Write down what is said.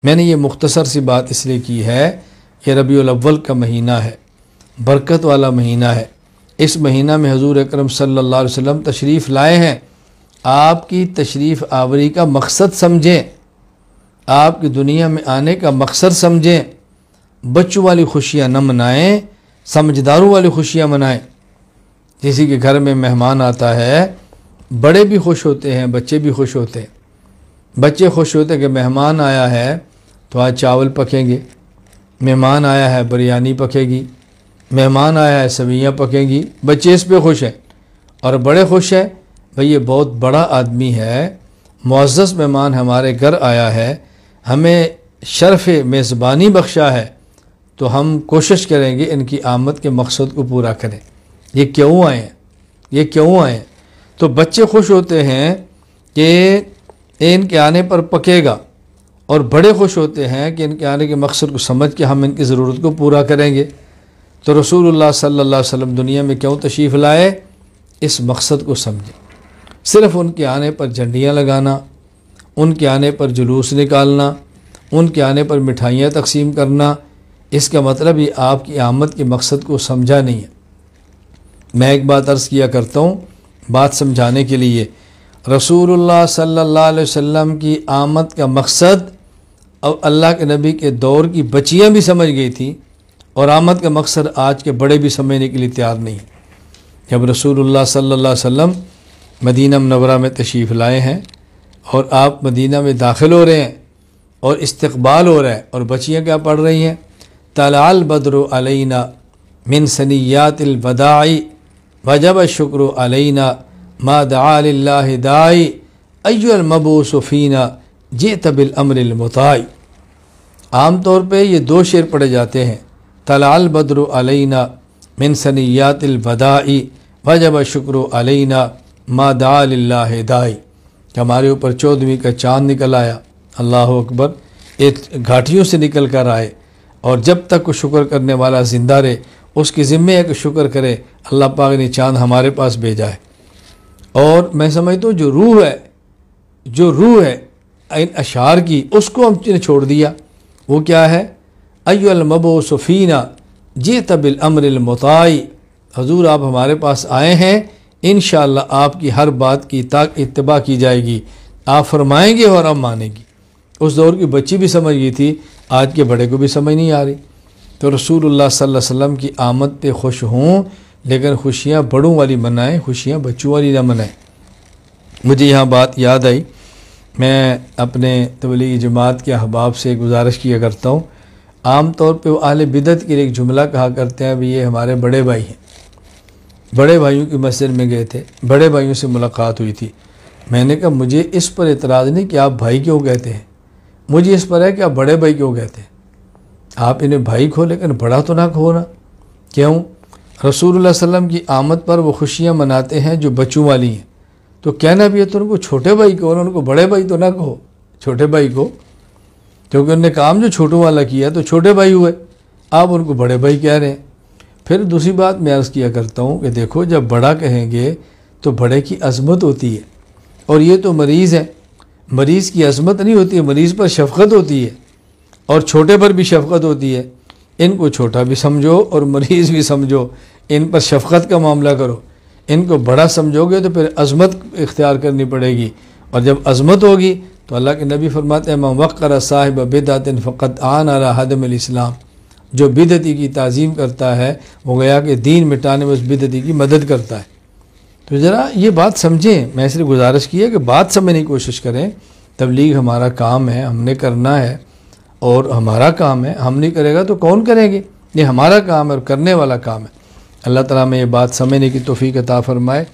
میں نے یہ مختصر سی بات اس لیے کی ہے کہ ربیع الاول کا مہینہ ہے، برکت والا مہینہ ہے۔ اس مہینہ میں حضور اکرم صلی اللہ علیہ وسلم تشریف لائے ہیں۔ آپ کی تشریف آوری کا مقصد سمجھیں، آپ کی دنیا میں آنے کا مقصد سمجھیں۔ بچوں والی خوشیاں نہ منائیں، سمجھداروں والی خوشیاں منائیں۔ کسی کے گھر میں مہمان آتا ہے، بڑے بھی خوش ہوتے ہیں، بچے بھی خوش ہوتے ہیں۔ بچے خوش ہوتے ہیں کہ مہمان آیا ہے تو آج چاول پکیں گے، مہمان آیا ہے بریانی پکے گی، مہمان آیا ہے سویاں پکیں گی، بچے اس پہ خوش ہیں۔ اور بڑے خوش ہیں، بھئی یہ بہت بڑا آدمی ہے، معزز مہمان ہمارے گھر آیا ہے، ہمیں شرف میزبانی بخشا ہے، تو ہم کوشش کریں گے ان کی آمد کے مقصد کو پورا کریں۔ یہ کیوں آئے ہیں؟ یہ کیوں آئے ہیں؟ تو بچے خوش ہوتے ہیں کہ ان کے آنے پر پکے گا، اور بڑے خوش ہوتے ہیں کہ ان کے آنے کے مقصد کو سمجھ کے ہم ان کی ضرورت کو پورا کریں گے۔ تو رسول اللہ صلی اللہ علیہ وسلم دنیا میں کیوں تشریف لائے؟ اس مقصد کو سمجھیں۔ صرف ان کے آنے پر جھنڈیاں لگانا، ان کے آنے پر جلوس نکالنا، ان کے آنے پر مٹھائیاں تقسیم کرنا، اس کا مطلب یہ آپ کی آمد کے مقصد کو سمجھا نہیں ہے۔ میں ایک بات عرض کیا کرتا ہوں بات سمجھانے کے لیے، رسول اللہ صلی اللہ علیہ وسلم کی آمد کا مقصد اور اللہ کے نبی کے دور کی بچیاں بھی سمجھ گئی تھیں، اور آمد کا مقصد آج کے بڑے بھی سمجھنے کے لیے تیار نہیں۔ جب رسول اللہ صلی اللہ علیہ وسلم مدینہ منورہ میں تشریف لائے ہیں اور آپ مدینہ میں داخل ہو رہے ہیں اور استقبال ہو رہا ہے، اور بچیاں کیا پڑھ رہی ہیں؟ طلع البدر علینا من ثنیات الوداع وجب الشکر علینا ما دعا للہ داعی ایها المبعوث فینا جئت بالامر المطاع۔ عام طور پہ یہ دو شعر پڑھے جاتے ہیں، طلع البدر علینا من ثنیات الوداع وجب الشکر علینا ما دعا للہ داعی، کہ ہمارے اوپر 14ویں کا چاند نکل آیا، اللہ اکبر، ایک گھاٹیوں سے نکل کر آئے، اور جب تک وہ شکر کرنے والا زندہ رہے اس کی ذمہ ہے کہ شکر کرے، اللہ پاک نے چاند ہمارے پاس بھیجا ہے۔ اور میں سمجھتا ہوں جو روح ہے ان اشعار کی، اس کو ہم نے چھوڑ دیا۔ وہ کیا ہے؟ ایها المبعوث فینا جئت بالامر المطاع، حضور آپ ہمارے پاس آئے ہیں، انشاءاللہ آپ کی ہر بات کی اتباع کی جائے گی، آپ فرمائیں گے اور ہم مانیں گی۔ اس دور کی بچی بھی سمجھ گئی تھی، آج کے بڑے کو بھی سمجھ نہیں آ رہی۔ تو رسول اللہ صلی اللہ علیہ وسلم کی آمد پہ خوش ہوں، لیکن خوشیاں بڑوں والی منائیں، خوشیاں بچوں والی نہ منائیں۔ مجھے یہاں بات یاد آئی، میں اپنے تبلیغی جماعت کے احباب سے گزارش کیا کرتا ہوں، عام طور پہ وہ اہل بدعت کے لیے ایک جملہ کہا کرتے ہیں، بھی یہ ہمارے بڑے بھائی ہیں۔ بڑے بھائیوں کی مسجد میں گئے تھے، بڑے بھائیوں سے ملاقات ہوئی تھی، میں نے کہا مجھے اس پر اعتراض نہیں کہ آپ بھائی کیوں کہتے ہیں، مجھے اس پر ہے کہ آپ بڑے بھائی کیوں کہتے ہیں۔ آپ انہیں بھائی کہو لیکن بڑا تو نہ کہو نا۔ کیوں؟ رسول اللہ صلی اللہ علیہ وسلم کی آمد پر وہ خوشیاں مناتے ہیں جو بچوں والی ہیں، تو کہنا بھی ہے تو ان کو چھوٹے بھائی کہو، ان کو بڑے بھائی تو نہ کہو، چھوٹے بھائی کو، کیونکہ انہوں نے کام جو چھوٹوں والا کیا تو چھوٹے بھائی ہوئے، آپ ان کو بڑے بھائی کہہ رہے ہیں۔ پھر دوسری بات میں عرض کیا کرتا ہوں کہ دیکھو جب بڑا کہیں گے تو بڑے کی عظمت ہوتی ہے، اور یہ تو مریض ہے، مریض کی عظمت نہیں ہوتی ہے، مریض پر شفقت ہوتی ہے، اور چھوٹے پر بھی شفقت ہوتی ہے۔ ان کو چھوٹا بھی سمجھو اور مریض بھی سمجھو، ان پر شفقت کا معاملہ کرو۔ ان کو بڑا سمجھو گے تو پھر عظمت اختیار کرنی پڑے گی، اور جب عظمت ہوگی تو اللہ کے نبی فرماتے ہیں من وقر صاحب بدعت فقد عان علی ہدم الاسلام، جو بدعتی کی تعظیم کرتا ہے وہ گیا کہ دین مٹانے میں اس بدعتی کی مدد کرتا ہے۔ تو ذرا یہ بات سمجھیں، میں صرف گزارش کی ہے کہ بات سمجھنے کی کوشش کریں۔ تبلیغ ہمارا کام ہے، ہم نے کرنا ہے، اور ہمارا کام ہے، ہم نہیں کرے گا تو کون کریں گے؟ یہ ہمارا کام ہے اور کرنے والا کام ہے۔ اللہ تعالیٰ میں یہ بات سمجھنے کی توفیق عطا فرمائے۔